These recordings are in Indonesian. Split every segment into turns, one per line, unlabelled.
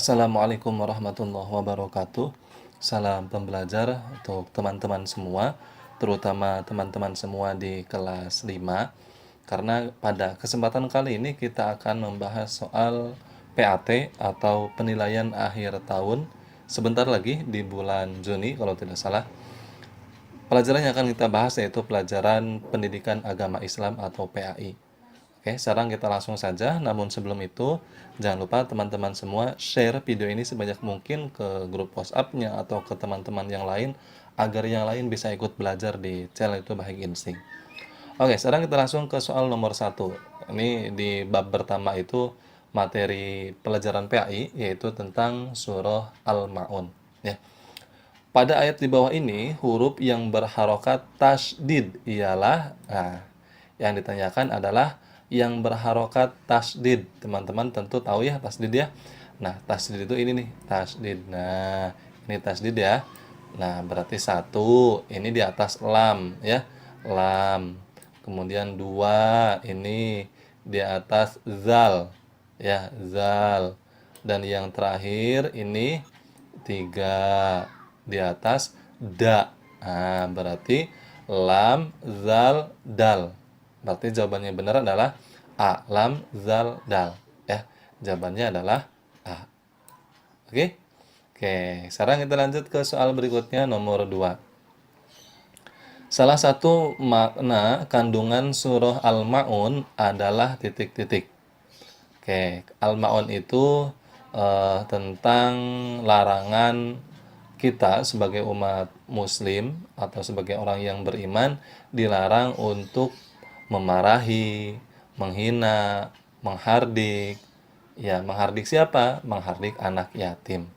Assalamualaikum warahmatullahi wabarakatuh. Salam pembelajar untuk teman-teman semua, terutama teman-teman semua di kelas 5. Karena pada kesempatan kali ini kita akan membahas soal PAT atau penilaian akhir tahun. Sebentar lagi di bulan Juni kalau tidak salah. Pelajaran yang akan kita bahas yaitu pelajaran Pendidikan Agama Islam atau PAI. Oke, sekarang kita langsung saja. Namun sebelum itu, jangan lupa teman-teman semua share video ini sebanyak mungkin ke grup WhatsApp-nya atau ke teman-teman yang lain agar yang lain bisa ikut belajar di channel itu Baik Insting. Oke, sekarang kita langsung ke soal nomor 1. Ini di bab pertama itu materi pelajaran PAI yaitu tentang surah Al-Ma'un. Ya. Pada ayat di bawah ini, huruf yang berharokat tasdid ialah, yang ditanyakan adalah yang berharokat tasdid. Teman-teman tentu tahu ya tasdid ya. Nah, tasdid itu ini nih, tasdid. Nah, ini tasdid ya. Nah, berarti 1, ini di atas lam ya. Lam. Kemudian 2, ini di atas zal ya, zal. Dan yang terakhir ini 3 di atas da. Nah, berarti lam, zal, dal. Berarti jawabannya benar adalah A. Lam, zal, dal. Ya, jawabannya adalah A. Oke? Oke, sekarang kita lanjut ke soal berikutnya nomor 2. Salah satu makna kandungan surah Al-Ma'un adalah titik-titik. Oke, Al-Ma'un itu tentang larangan kita sebagai umat muslim atau sebagai orang yang beriman dilarang untuk memarahi, menghina, menghardik. Ya, menghardik siapa? Menghardik anak yatim.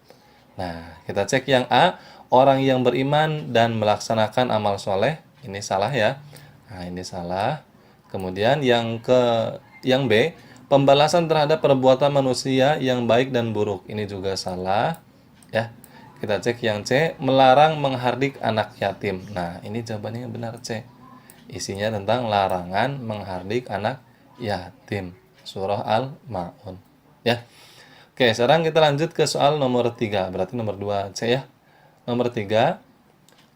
Nah, kita cek yang A, orang yang beriman dan melaksanakan amal soleh. Ini salah ya. Nah, ini salah. Kemudian yang B, pembalasan terhadap perbuatan manusia yang baik dan buruk. Ini juga salah. Ya. Kita cek yang C, melarang menghardik anak yatim. Nah, ini jawabannya yang benar C. Isinya tentang larangan menghardik anak yatim. Surah Al-Ma'un. Ya. Oke, sekarang kita lanjut ke soal nomor 3. Berarti nomor 2 C ya. Nomor 3,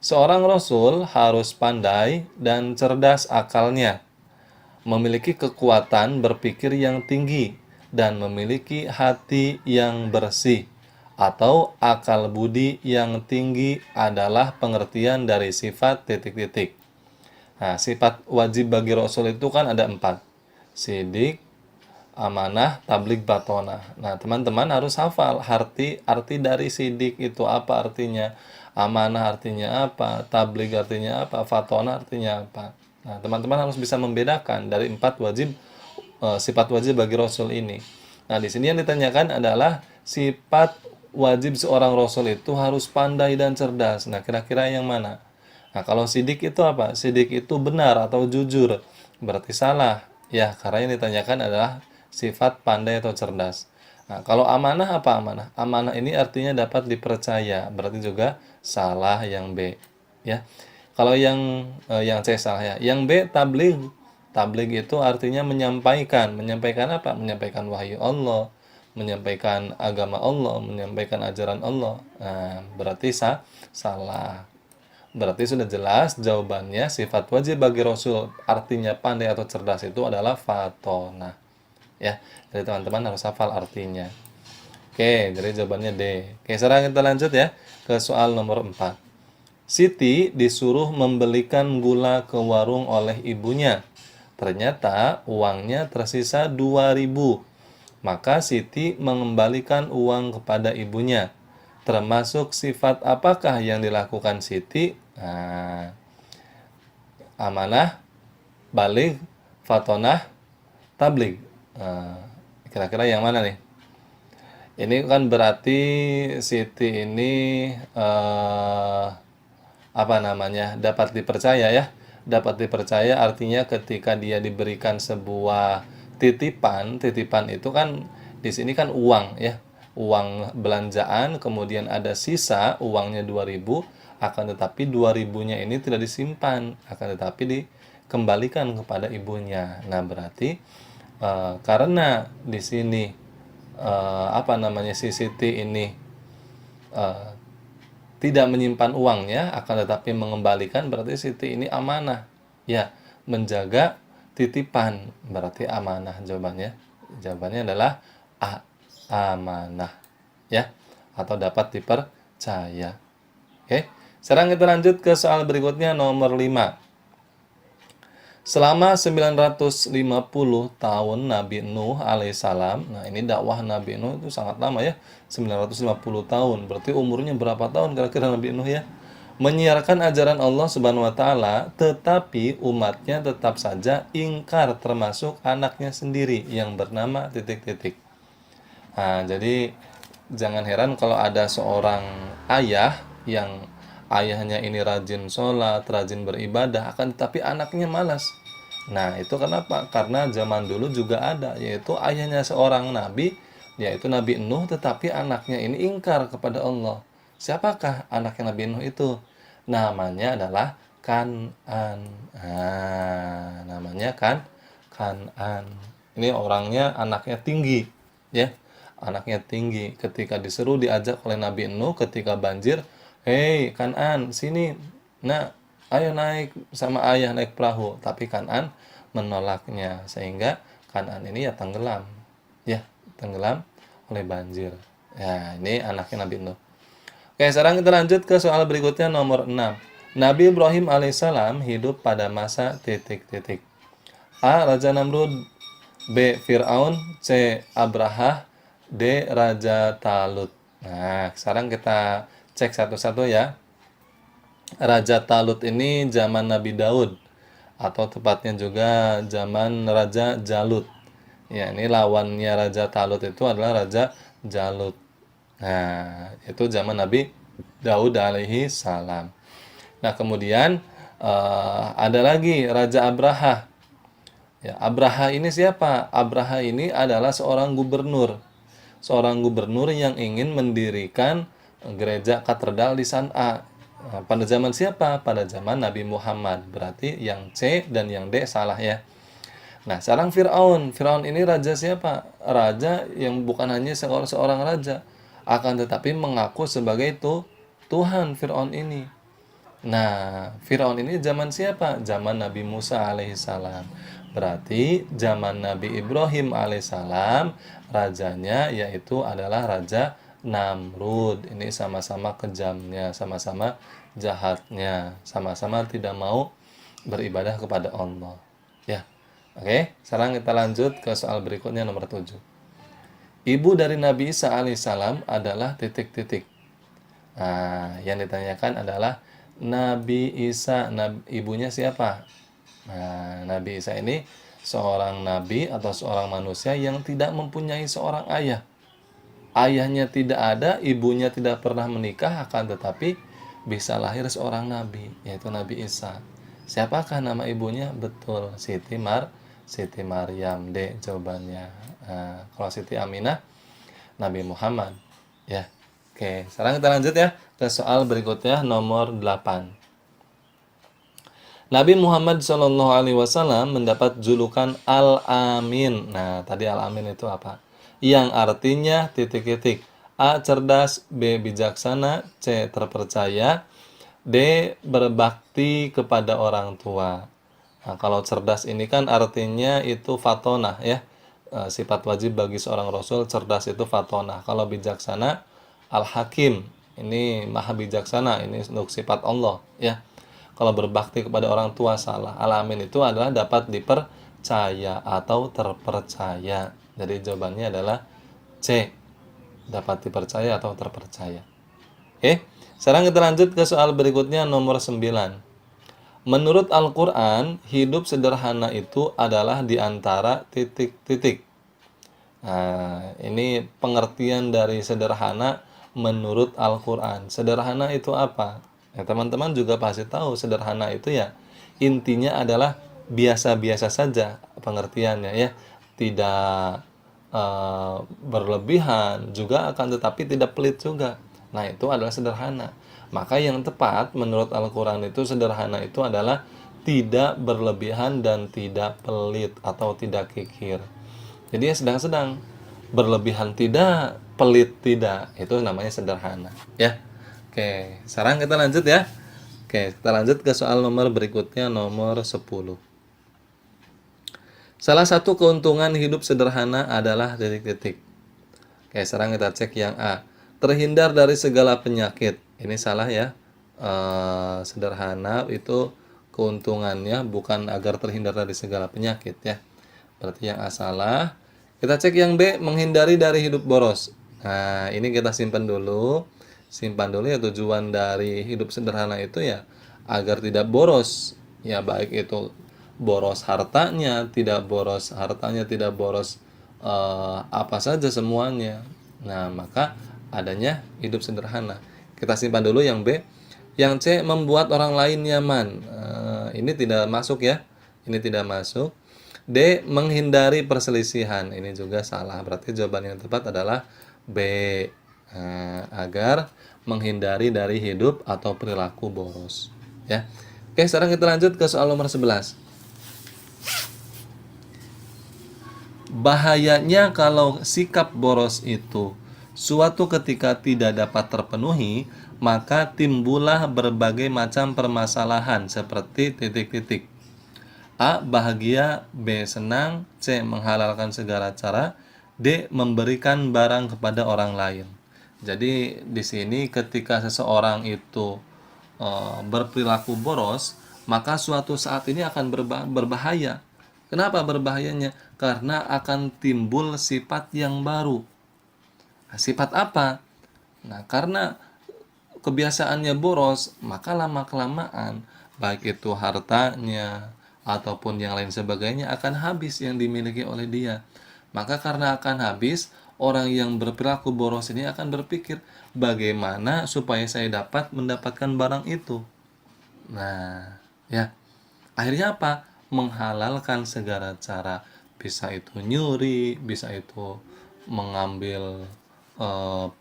seorang rasul harus pandai dan cerdas akalnya, memiliki kekuatan berpikir yang tinggi, dan memiliki hati yang bersih atau akal budi yang tinggi adalah pengertian dari sifat titik-titik. Nah, sifat wajib bagi Rasul itu kan ada 4. Sidik, amanah, tabligh, batonah. Nah, teman-teman harus hafal arti dari sidik itu apa artinya, amanah artinya apa, tabligh artinya apa, fatonah artinya apa. Nah, teman-teman harus bisa membedakan dari 4 sifat wajib bagi Rasul ini. Nah, di sini yang ditanyakan adalah sifat wajib seorang Rasul itu harus pandai dan cerdas. Nah, kira-kira yang mana? Nah, kalau sidik itu apa? Sidik itu benar atau jujur. Berarti salah. Ya, karena yang ditanyakan adalah sifat pandai atau cerdas. Nah, kalau amanah apa amanah? Amanah ini artinya dapat dipercaya. Berarti juga salah yang B. Ya. Kalau yang C salah ya. Yang B tabligh. Tabligh itu artinya menyampaikan. Menyampaikan apa? Menyampaikan wahyu Allah, menyampaikan agama Allah, menyampaikan ajaran Allah. Nah, berarti salah. Berarti sudah jelas jawabannya sifat wajib bagi Rasul artinya pandai atau cerdas itu adalah fatonah. Ya, jadi teman-teman harus hafal artinya. Oke, jadi jawabannya D. Oke, sekarang kita lanjut ya ke soal nomor 4. Siti disuruh membelikan gula ke warung oleh ibunya. Ternyata uangnya tersisa 2.000. Maka Siti mengembalikan uang kepada ibunya. Termasuk sifat apakah yang dilakukan Siti? Nah, amanah, baligh, fatonah, tabligh. Nah, kira-kira yang mana nih? Ini kan berarti Siti ini apa namanya, dapat dipercaya ya. Dapat dipercaya artinya ketika dia diberikan sebuah titipan, titipan itu kan di sini kan uang ya. Uang belanjaan, kemudian ada sisa uangnya 2.000, akan tetapi 2.000-nya ini tidak disimpan, akan tetapi dikembalikan kepada ibunya. Nah, berarti karena di sini apa namanya, si Siti ini eh, tidak menyimpan uangnya, akan tetapi mengembalikan, berarti Siti ini amanah ya, menjaga titipan, berarti amanah. Jawabannya adalah A, amanah ya, atau dapat dipercaya. Oke, sekarang kita lanjut ke soal berikutnya, nomor 5. Selama 950 tahun Nabi Nuh alaihissalam, nah ini dakwah Nabi Nuh itu sangat lama ya, 950 tahun. Berarti umurnya berapa tahun kira-kira Nabi Nuh ya? Menyiarkan ajaran Allah Subhanahu wa taala, tetapi umatnya tetap saja ingkar, termasuk anaknya sendiri yang bernama titik-titik. Nah, jadi jangan heran kalau ada seorang ayah yang ayahnya ini rajin sholat, rajin beribadah, akan tetapi anaknya malas. Nah, itu kenapa? Karena zaman dulu juga ada, yaitu ayahnya seorang nabi, yaitu Nabi Nuh, tetapi anaknya ini ingkar kepada Allah. Siapakah anaknya Nabi Nuh itu? Namanya adalah Kan'an. Nah, namanya Kan'an. Ini orangnya anaknya tinggi, ya. Anaknya tinggi. Ketika diseru, diajak oleh Nabi Nuh ketika banjir, "Hei Kan'an, sini. Nah, ayo naik sama ayah, naik perahu." Tapi Kan'an menolaknya, sehingga Kan'an ini ya tenggelam. Ya, tenggelam oleh banjir. Ya, ini anaknya Nabi Nuh. Oke, sekarang kita lanjut ke soal berikutnya, nomor 6. Nabi Ibrahim alaihissalam hidup pada masa titik-titik. A. Raja Namrud, B. Fir'aun, C. Abrahah, D. Raja Talut. Nah, sekarang kita cek satu-satu ya. Raja Talut ini zaman Nabi Daud, atau tepatnya juga zaman Raja Jalut. Ya, ini lawannya Raja Talut itu adalah Raja Jalut. Nah, itu zaman Nabi Daud alaihi salam. Nah, kemudian ada lagi Raja Abraha. Ya, Abraha ini siapa? Abraha ini adalah seorang gubernur. Seorang gubernur yang ingin mendirikan gereja katedral di San'a. Nah, pada zaman siapa? Pada zaman Nabi Muhammad. Berarti yang C dan yang D salah ya. Nah, sekarang Fir'aun. Fir'aun ini raja siapa? Raja yang bukan hanya seorang raja, akan tetapi mengaku sebagai Tuhan Fir'aun ini. Nah, Firaun ini zaman siapa? Zaman Nabi Musa alaihissalam. Berarti zaman Nabi Ibrahim alaihissalam, rajanya yaitu adalah Raja Namrud. Ini sama-sama kejamnya, sama-sama jahatnya, sama-sama tidak mau beribadah kepada Allah. Ya. Oke, sekarang kita lanjut ke soal berikutnya, nomor 7. Ibu dari Nabi Isa alaihissalam adalah titik-titik. Nah, yang ditanyakan adalah Nabi Isa, ibunya siapa? Nah, Nabi Isa ini seorang nabi atau seorang manusia yang tidak mempunyai seorang ayah. Ayahnya tidak ada, ibunya tidak pernah menikah, akan tetapi bisa lahir seorang nabi, yaitu Nabi Isa. Siapakah nama ibunya? Betul, Siti Maryam. D jawabannya. Nah, kalau Siti Aminah, Nabi Muhammad. Ya. Oke, sekarang kita lanjut ya ke soal berikutnya, nomor 8. Nabi Muhammad SAW mendapat julukan Al-Amin. Nah, tadi Al-Amin itu apa? Yang artinya titik-titik. A. Cerdas, B. Bijaksana, C. Terpercaya, D. Berbakti kepada orang tua. Nah, kalau cerdas ini kan artinya itu fatonah ya. Sifat wajib bagi seorang rasul, cerdas itu fatonah. Kalau bijaksana, Al-Hakim, ini maha bijaksana, ini untuk sifat Allah ya. Kalau berbakti kepada orang tua salah. Al-Amin itu adalah dapat dipercaya atau terpercaya. Jadi jawabannya adalah C, dapat dipercaya atau terpercaya. Oke, sekarang kita lanjut ke soal berikutnya, nomor 9. Menurut Al-Quran, hidup sederhana itu adalah di antara titik-titik. Nah, ini pengertian dari sederhana menurut Al-Quran. Sederhana itu apa? Ya, teman-teman juga pasti tahu sederhana itu ya intinya adalah biasa-biasa saja pengertiannya ya. Tidak berlebihan juga akan tetapi tidak pelit juga. Nah, itu adalah sederhana. Maka yang tepat menurut Al-Quran itu sederhana itu adalah tidak berlebihan dan tidak pelit atau tidak kikir. Jadi ya sedang-sedang, berlebihan tidak, pelit tidak, itu namanya sederhana ya. Oke, sekarang kita lanjut ya. Oke, kita lanjut ke soal nomor berikutnya, nomor 10. Salah satu keuntungan hidup sederhana adalah titik-titik. Oke, sekarang kita cek yang A. Terhindar dari segala penyakit. Ini salah ya. Sederhana itu keuntungannya bukan agar terhindar dari segala penyakit ya. Berarti yang A salah. Kita cek yang B, menghindari dari hidup boros. Nah, ini kita simpan dulu. Simpan dulu ya, tujuan dari hidup sederhana itu ya agar tidak boros. Ya, baik itu boros hartanya, tidak boros apa saja semuanya. Nah, maka adanya hidup sederhana. Kita simpan dulu yang B. Yang C, membuat orang lain nyaman. Ini tidak masuk ya. Ini tidak masuk. D, menghindari perselisihan. Ini juga salah. Berarti jawaban yang tepat adalah B. Agar menghindari dari hidup atau perilaku boros. Ya. Oke, sekarang kita lanjut ke soal nomor 11. Bahayanya kalau sikap boros itu suatu ketika tidak dapat terpenuhi, maka timbullah berbagai macam permasalahan seperti titik-titik. A. Bahagia. B. Senang. C. Menghalalkan segala cara. D. Memberikan barang kepada orang lain. Jadi di sini ketika seseorang itu berperilaku boros, maka suatu saat ini akan berbahaya. Kenapa berbahayanya? Karena akan timbul sifat yang baru. Nah, sifat apa? Nah, karena kebiasaannya boros, maka lama-kelamaan baik itu hartanya ataupun yang lain sebagainya akan habis yang dimiliki oleh dia. Maka karena akan habis, orang yang berperilaku boros ini akan berpikir bagaimana supaya saya dapat mendapatkan barang itu. Nah, ya. Akhirnya apa? Menghalalkan segala cara. Bisa itu nyuri, bisa itu mengambil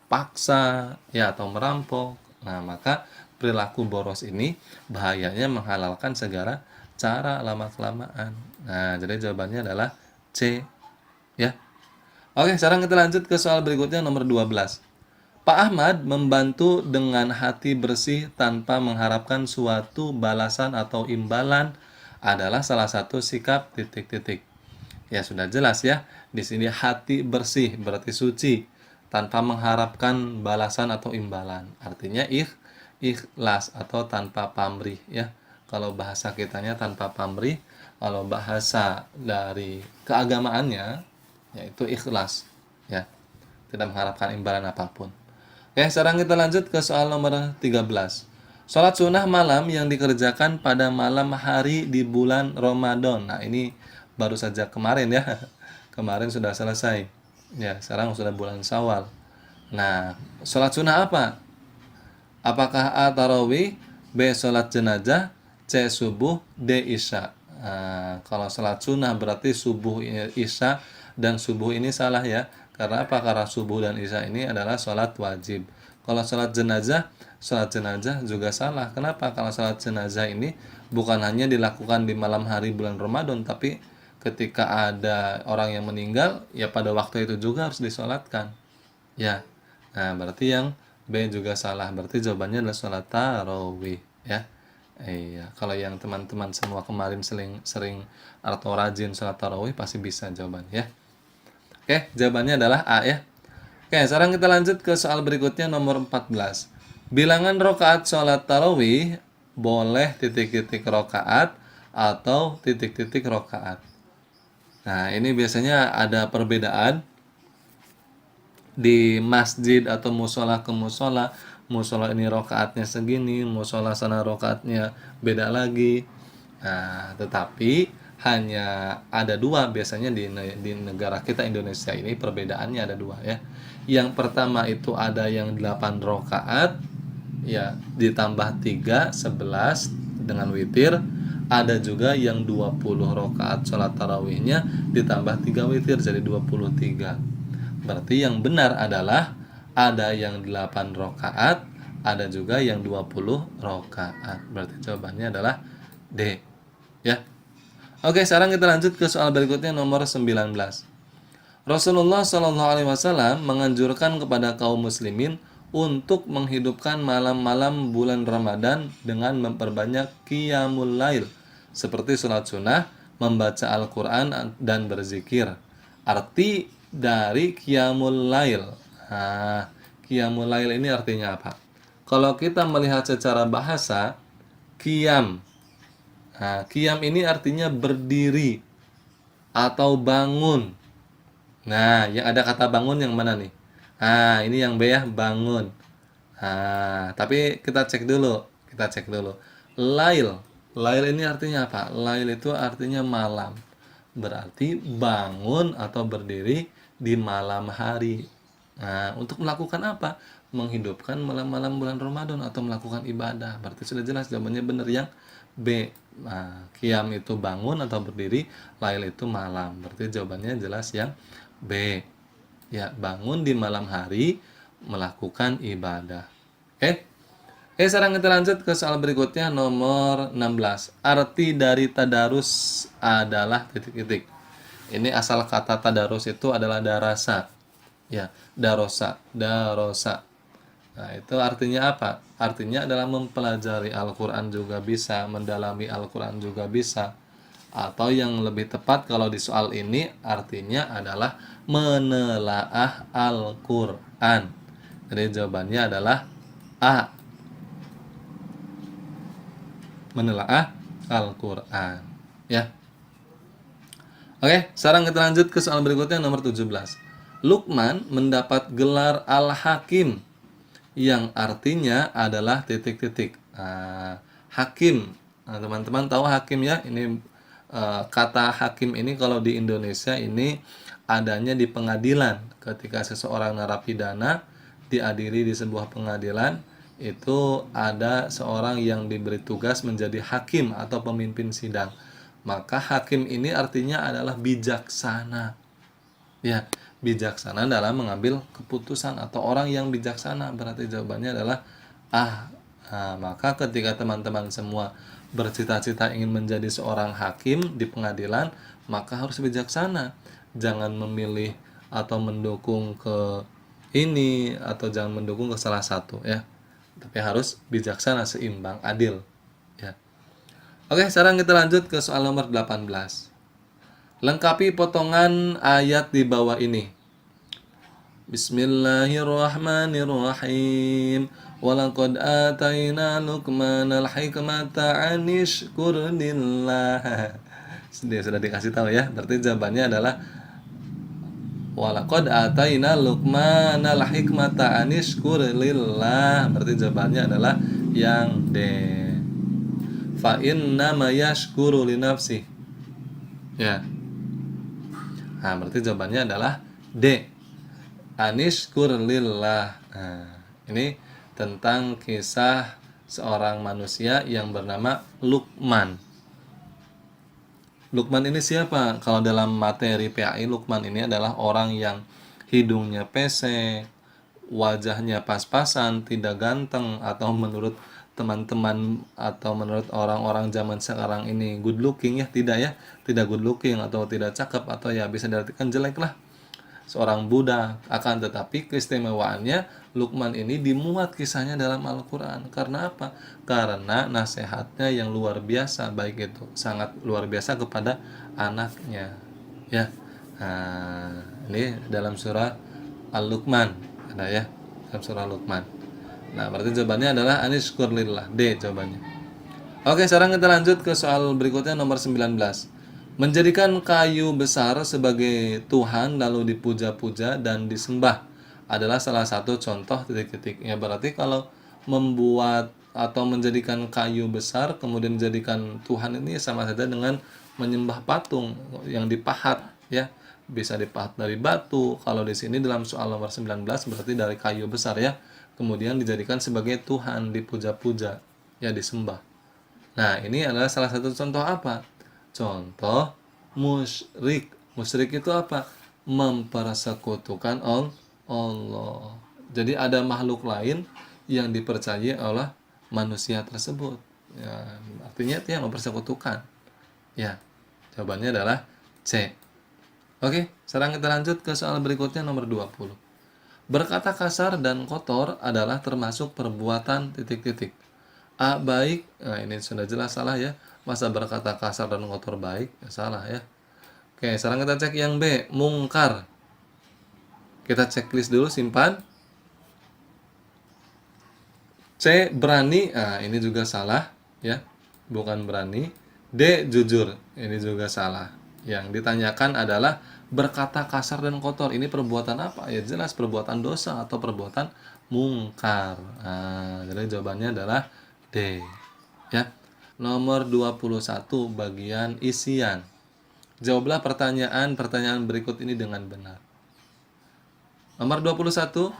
paksa ya atau merampok. Nah, maka perilaku boros ini bahayanya menghalalkan segala cara lama-kelamaan. Nah, jadi jawabannya adalah C ya. Oke, sekarang kita lanjut ke soal berikutnya nomor 12. Pak Ahmad membantu dengan hati bersih tanpa mengharapkan suatu balasan atau imbalan adalah salah satu sikap titik-titik. Ya sudah jelas ya. Di sini hati bersih berarti suci tanpa mengharapkan balasan atau imbalan. Artinya ikhlas atau tanpa pamrih ya. Kalau bahasa kitanya tanpa pamrih, kalau bahasa dari keagamaannya yaitu ikhlas ya. Tidak mengharapkan imbalan apapun. Oke, sekarang kita lanjut ke soal nomor 13. Sholat sunnah malam yang dikerjakan pada malam hari di bulan Ramadan. Nah, ini baru saja kemarin ya. Kemarin sudah selesai. Ya, sekarang sudah bulan Syawal. Nah, sholat sunnah apa? Apakah A. Tarawih, B. Sholat jenazah, C. Subuh, D. Isya. Nah, kalau sholat sunnah berarti subuh, isya, dan subuh ini salah ya. Karena apa? Karena subuh dan isya ini adalah sholat wajib. Kalau sholat jenazah juga salah. Kenapa? Kalau sholat jenazah ini bukan hanya dilakukan di malam hari bulan Ramadan, tapi ketika ada orang yang meninggal, ya pada waktu itu juga harus disolatkan. Ya, nah berarti yang B juga salah. Berarti jawabannya adalah sholat tarawih. Ya, iya. Kalau yang teman-teman semua kemarin sering atau rajin sholat tarawih pasti bisa jawabannya. Ya. Oke, jawabannya adalah A ya. Oke, sekarang kita lanjut ke soal berikutnya nomor 14. Bilangan rokaat sholat tarawih boleh titik-titik rokaat atau titik-titik rokaat. Nah, ini biasanya ada perbedaan di masjid atau musola ke musola. Musola ini rokaatnya segini, musola sana rokaatnya beda lagi. Nah, tetapi hanya ada dua biasanya di negara kita Indonesia ini perbedaannya ada dua ya. Yang pertama itu ada yang 8 rakaat ya ditambah 3 11 dengan witir. Ada juga yang 20 rakaat sholat tarawihnya ditambah 3 witir jadi 23. Berarti yang benar adalah ada yang 8 rakaat, ada juga yang 20 rakaat. Berarti jawabannya adalah D. Ya. Oke, sekarang kita lanjut ke soal berikutnya nomor 19. Rasulullah Shallallahu Alaihi Wasallam menganjurkan kepada kaum muslimin untuk menghidupkan malam-malam bulan Ramadan dengan memperbanyak qiyamul lail seperti sholat sunnah, membaca Al-Quran dan berzikir. Arti dari qiyamul lail. Nah, qiyamul lail ini artinya apa? Kalau kita melihat secara bahasa, qiyam. Nah, qiyam ini artinya berdiri atau bangun. Nah, yang ada kata bangun yang mana nih? Nah, ini yang B ya, bangun. Nah, tapi kita cek dulu. Kita cek dulu. Lail. Lail ini artinya apa? Lail itu artinya malam. Berarti bangun atau berdiri di malam hari. Nah, untuk melakukan apa? Menghidupkan malam-malam bulan Ramadan atau melakukan ibadah. Berarti sudah jelas jawabannya benar yang B. Nah, qiyam itu bangun atau berdiri, lail itu malam. Berarti jawabannya jelas yang B. Ya, bangun di malam hari melakukan ibadah. Oke. Sekarang kita lanjut ke soal berikutnya nomor 16. Arti dari tadarus adalah titik-titik. Ini asal kata tadarus itu adalah darasa. Ya, darosa, darosa. Nah, itu artinya apa? Artinya adalah mempelajari Al-Quran juga bisa, mendalami Al-Quran juga bisa. Atau yang lebih tepat kalau di soal ini artinya adalah menelaah Al-Quran. Jadi jawabannya adalah A. Menelaah Al-Quran. Ya. Oke, sekarang kita lanjut ke soal berikutnya nomor 17. Luqman mendapat gelar Al-Hakim yang artinya adalah titik-titik. Nah, hakim. Nah, teman-teman tahu hakim ya? Ini kata hakim ini kalau di Indonesia ini adanya di pengadilan. Ketika seseorang narapidana diadili di sebuah pengadilan, itu ada seorang yang diberi tugas menjadi hakim atau pemimpin sidang. Maka hakim ini artinya adalah bijaksana. Ya, bijaksana dalam mengambil keputusan atau orang yang bijaksana. Berarti jawabannya adalah A. Nah, maka ketika teman-teman semua bercita-cita ingin menjadi seorang hakim di pengadilan, maka harus bijaksana. Jangan memilih atau mendukung ke ini atau jangan mendukung ke salah satu ya. Tapi harus bijaksana, seimbang, adil ya. Oke, sekarang kita lanjut ke soal nomor 18. Lengkapi potongan ayat di bawah ini. Bismillahirrahmanirrahim. Walaqad ataina Luqmanal hikmata anishkur lillah. Sudah dikasih tahu ya. Berarti jawabannya adalah walaqad ataina Luqmanal hikmata anishkur lillah. Berarti jawabannya adalah yang D. Fa inna ma yashkuru li nafsi. Ya. Nah, berarti jawabannya adalah D. Anishkur lillah. Nah, ini tentang kisah seorang manusia yang bernama Luqman. Luqman ini siapa? Kalau dalam materi PAI, Luqman ini adalah orang yang hidungnya pesek, wajahnya pas-pasan, tidak ganteng, atau menurut teman-teman atau menurut orang-orang zaman sekarang ini good looking ya, tidak good looking atau tidak cakep atau ya bisa diartikan jelek lah, seorang budak. Akan tetapi keistimewaannya Luqman ini dimuat kisahnya dalam Al-Quran. Karena apa? Karena nasihatnya yang luar biasa, baik itu sangat luar biasa kepada anaknya ya. Nah, ini dalam surah Al-Luqman ada ya, dalam surah Luqman. Nah, berarti jawabannya adalah anishkur lillah, D jawabannya. Oke, sekarang kita lanjut ke soal berikutnya nomor 19. Menjadikan kayu besar sebagai Tuhan lalu dipuja-puja dan disembah adalah salah satu contoh titik-titik. Ya, berarti kalau membuat atau menjadikan kayu besar kemudian menjadikan Tuhan ini sama saja dengan menyembah patung yang dipahat ya. Bisa dipahat dari batu. Kalau di sini dalam soal nomor 19 berarti dari kayu besar ya. Kemudian dijadikan sebagai Tuhan, dipuja-puja, ya disembah. Nah, ini adalah salah satu contoh apa? Contoh musyrik. Musyrik itu apa? Mempersekutukan Allah. Jadi ada makhluk lain yang dipercayai oleh manusia tersebut. Ya, artinya itu yang mempersekutukan. Ya, jawabannya adalah C. Oke, sekarang kita lanjut ke soal berikutnya nomor 20. Berkata kasar dan kotor adalah termasuk perbuatan titik-titik. A baik, nah ini sudah jelas salah ya. Masa berkata kasar dan kotor baik? Ya, salah ya. Oke, sekarang kita cek yang B, mungkar. Kita checklist dulu, simpan. C berani, nah ini juga salah ya. Bukan berani. D jujur, ini juga salah. Yang ditanyakan adalah berkata kasar dan kotor. Ini perbuatan apa? Ya jelas perbuatan dosa atau perbuatan mungkar. Nah, jadi jawabannya adalah D. Ya. Nomor 21 bagian isian. Jawablah pertanyaan berikut ini dengan benar. Nomor 21,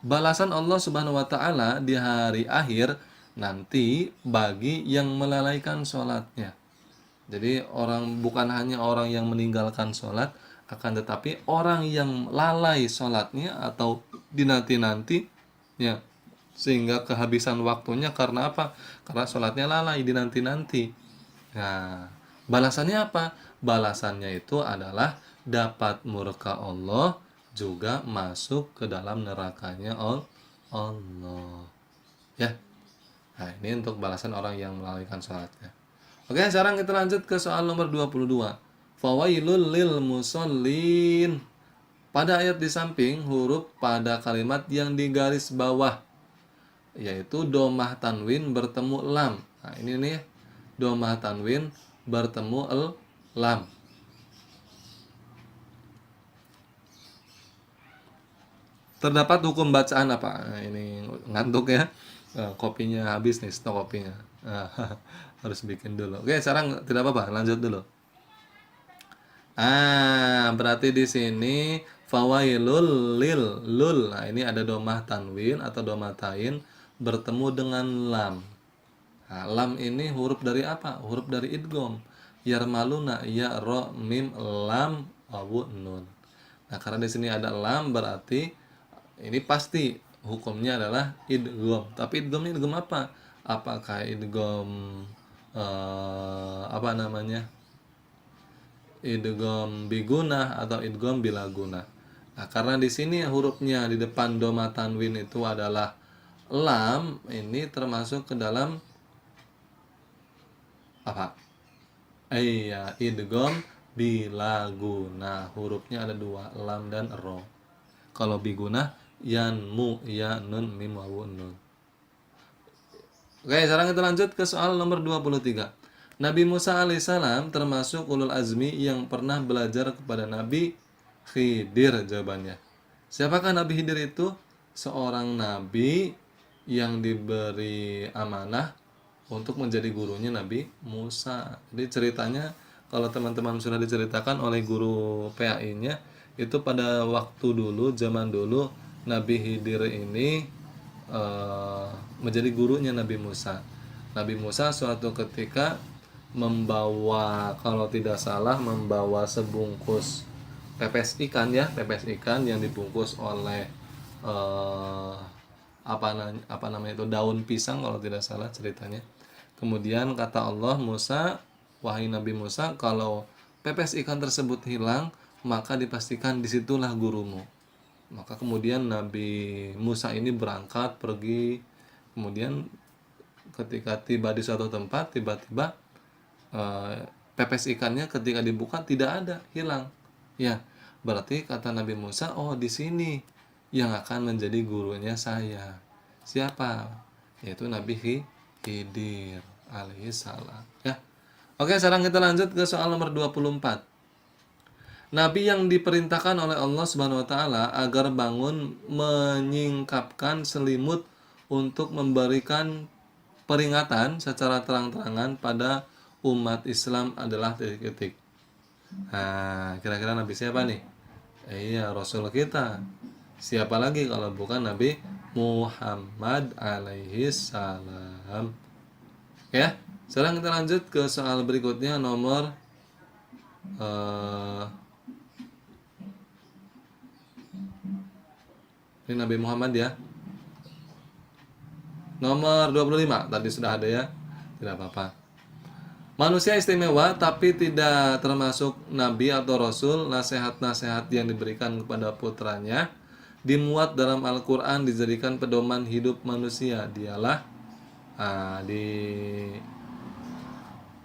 balasan Allah Subhanahu wa taala di hari akhir nanti bagi yang melalaikan sholatnya. Jadi bukan hanya orang yang meninggalkan sholat, akan tetapi orang yang lalai sholatnya atau dinanti-nanti ya, sehingga kehabisan waktunya karena apa? Karena sholatnya lalai dinanti-nanti. Nah, balasannya apa? Balasannya itu adalah dapat murka Allah, juga masuk ke dalam nerakanya Allah. Ya. Nah, ini untuk balasan orang yang melalaikan sholatnya. Oke, sekarang kita lanjut ke soal nomor 22. Fawailul lil musallin. Pada ayat di samping huruf pada kalimat yang di garis bawah, yaitu domah tanwin bertemu lam. Nah, ini nih domah tanwin bertemu lam. Terdapat hukum bacaan apa? Nah, ini ngantuk ya. Kopinya habis nih, stok kopinya. Harus bikin dulu. Oke, sekarang tidak apa-apa, lanjut dulu. Berarti di sini fawailul lul. Nah, ini ada domah tanwin atau domah tain bertemu dengan lam. Nah, lam ini huruf dari apa? Huruf dari idgham. Yarmaluna ya ro mim lam awu nun. Nah, karena di sini ada lam berarti ini pasti hukumnya adalah idgham. Tapi idgham ini idgham apa? Apakah idgham apa namanya? Idgham bigunah atau idgham bilaguna. Nah, karena di sini hurufnya di depan doma tanwin itu adalah lam, ini termasuk ke dalam apa? Iya, idgham bilaguna. Hurufnya ada dua, lam dan ro. Kalau biguna yanmu ya nun mim wawu nun. Oke, sekarang kita lanjut ke soal nomor 23. Nabi Musa alaihissalam termasuk ulul azmi yang pernah belajar kepada Nabi Khidir, jawabannya. Siapakah Nabi Khidir itu? Seorang nabi yang diberi amanah untuk menjadi gurunya Nabi Musa. Jadi ceritanya kalau teman-teman sudah diceritakan oleh guru PAI-nya, itu pada waktu dulu, zaman dulu Nabi Khidir ini menjadi gurunya Nabi Musa. Nabi Musa suatu ketika membawa, kalau tidak salah, membawa sebungkus pepes ikan ya, pepes ikan yang dibungkus oleh apa namanya itu, daun pisang kalau tidak salah ceritanya. Kemudian kata Allah, Musa, wahai Nabi Musa, kalau pepes ikan tersebut hilang, maka dipastikan disitulah gurumu. Maka kemudian Nabi Musa ini berangkat pergi. Kemudian ketika tiba di suatu tempat, tiba-tiba pepes ikannya ketika dibuka tidak ada, hilang. Ya, berarti kata Nabi Musa, oh di sini yang akan menjadi gurunya saya. Siapa? Yaitu Nabi Khidir alaihissalam. Ya. Oke, sekarang kita lanjut ke soal nomor 24. Nabi yang diperintahkan oleh Allah Subhanahu wa taala agar bangun menyingkapkan selimut untuk memberikan peringatan secara terang-terangan pada umat Islam adalah titik-titik. Nah, kira-kira Nabi siapa nih? Iya, Rasul kita. Siapa lagi kalau bukan Nabi Muhammad alaihi salam. Ya, sekarang kita lanjut ke soal berikutnya nomor eh, ini Nabi Muhammad ya. Nomor 25 tadi sudah ada ya. Tidak apa-apa. Manusia istimewa tapi tidak termasuk nabi atau rasul. Nasihat-nasihat yang diberikan kepada putranya dimuat dalam Al-Qur'an, dijadikan pedoman hidup manusia. Dialah di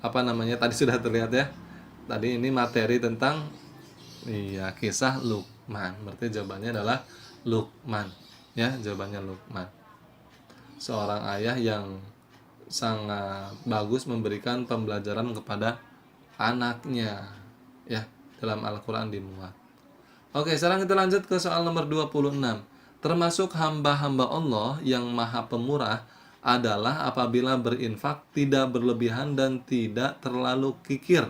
apa namanya? Tadi sudah terlihat ya. Tadi ini materi tentang iya kisah Luqman. Berarti jawabannya adalah Luqman. Ya, jawabannya Luqman. Seorang ayah yang sangat bagus memberikan pembelajaran kepada anaknya ya, dalam Al-Qur'an dimuat. Oke, sekarang kita lanjut ke soal nomor 26. Termasuk hamba-hamba Allah yang maha pemurah adalah apabila berinfak tidak berlebihan dan tidak terlalu kikir.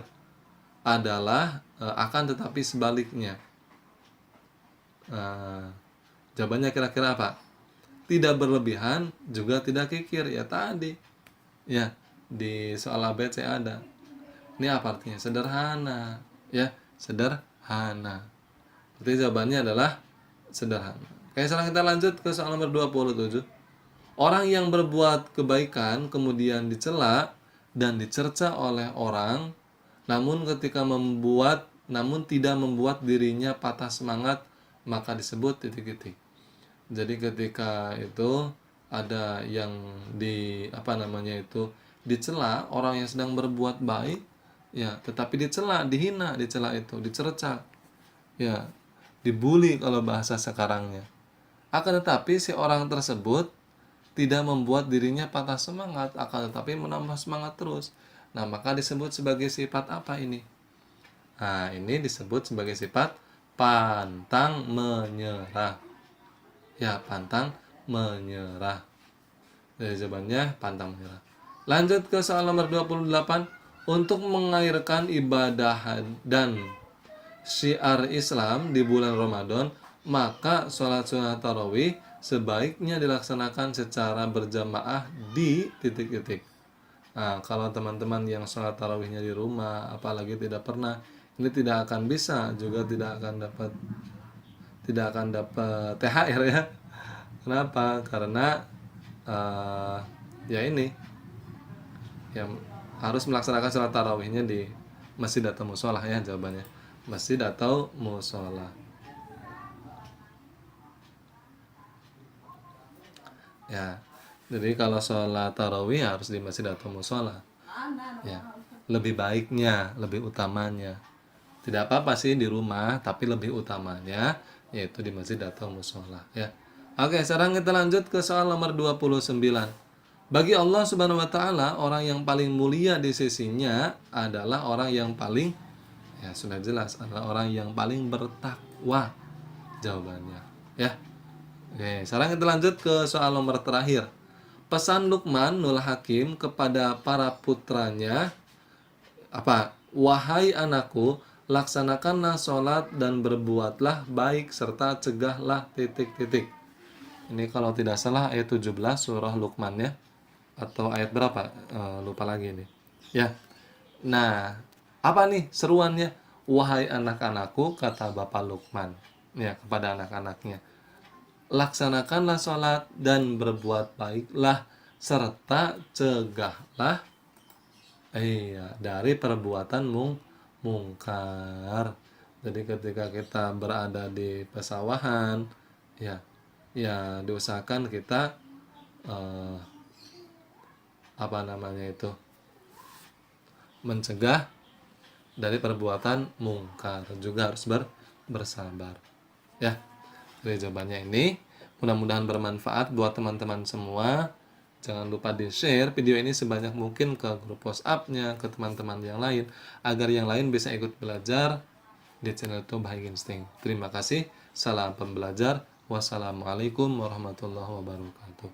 Adalah akan tetapi sebaliknya. Jawabannya kira-kira apa? Tidak berlebihan juga tidak kikir. Ya tadi. Ya, di soal ABC ada. Ini apa artinya? Sederhana. Ya, sederhana. Berarti jawabannya adalah sederhana. Oke, sekarang kita lanjut ke soal nomor 27. Orang yang berbuat kebaikan kemudian dicela dan dicerca oleh orang, namun tidak membuat dirinya patah semangat, maka disebut titik-titik. Jadi ketika itu ada yang dicela orang yang sedang berbuat baik, ya, tetapi dicela, dihina, dicela itu, dicerca, ya, dibully kalau bahasa sekarangnya. Akan tetapi si orang tersebut tidak membuat dirinya patah semangat, akan tetapi menambah semangat terus. Nah, maka disebut sebagai sifat apa ini? Nah, ini disebut sebagai sifat pantang menyerah. Ya, pantang menyerah. Jadi jawabannya pantang menyerah. Lanjut ke soal nomor 28. Untuk mengairkan ibadah dan syiar Islam di bulan Ramadan, maka sholat sunnah tarawih sebaiknya dilaksanakan secara berjamaah di titik-titik. Nah, kalau teman-teman yang sholat tarawihnya di rumah, apalagi tidak pernah, ini tidak akan bisa, juga tidak akan dapat THR ya. Kenapa? Karena ya ini, ya harus melaksanakan sholat tarawihnya di masjid atau musola ya, jawabannya masjid atau musola. Ya, jadi kalau sholat tarawih harus di masjid atau musola. Ya, lebih baiknya, lebih utamanya. Tidak apa-apa sih di rumah, tapi lebih utamanya yaitu di masjid atau musola. Ya. Oke, sekarang kita lanjut ke soal nomor 29. Bagi Allah Subhanahu wa taala, orang yang paling mulia di sisinya adalah orang yang paling, ya sudah jelas, adalah orang yang paling bertakwa. Jawabannya, ya. Oke, sekarang kita lanjut ke soal nomor terakhir. Pesan Luqman Nul Hakim kepada para putranya apa? Wahai anakku, laksanakanlah sholat dan berbuatlah baik serta cegahlah titik-titik. Ini kalau tidak salah ayat 17 surah Luqman ya. Atau ayat berapa? Lupa lagi nih. Ya. Nah, apa nih seruannya? Wahai anak-anakku, kata Bapak Luqman ya kepada anak-anaknya. Laksanakanlah sholat dan berbuat baiklah serta cegahlah dari perbuatan mungkar. Jadi ketika kita berada di pesawahan, ya diusahakan kita mencegah dari perbuatan mungkar, juga harus bersabar. Ya. Jadi jawabannya ini, mudah-mudahan bermanfaat buat teman-teman semua. Jangan lupa di-share video ini sebanyak mungkin ke grup WhatsApp-nya, ke teman-teman yang lain, agar yang lain bisa ikut belajar di channel YouTube Bahagia Insting. Terima kasih. Salam pembelajar. Wassalamualaikum warahmatullahi wabarakatuh.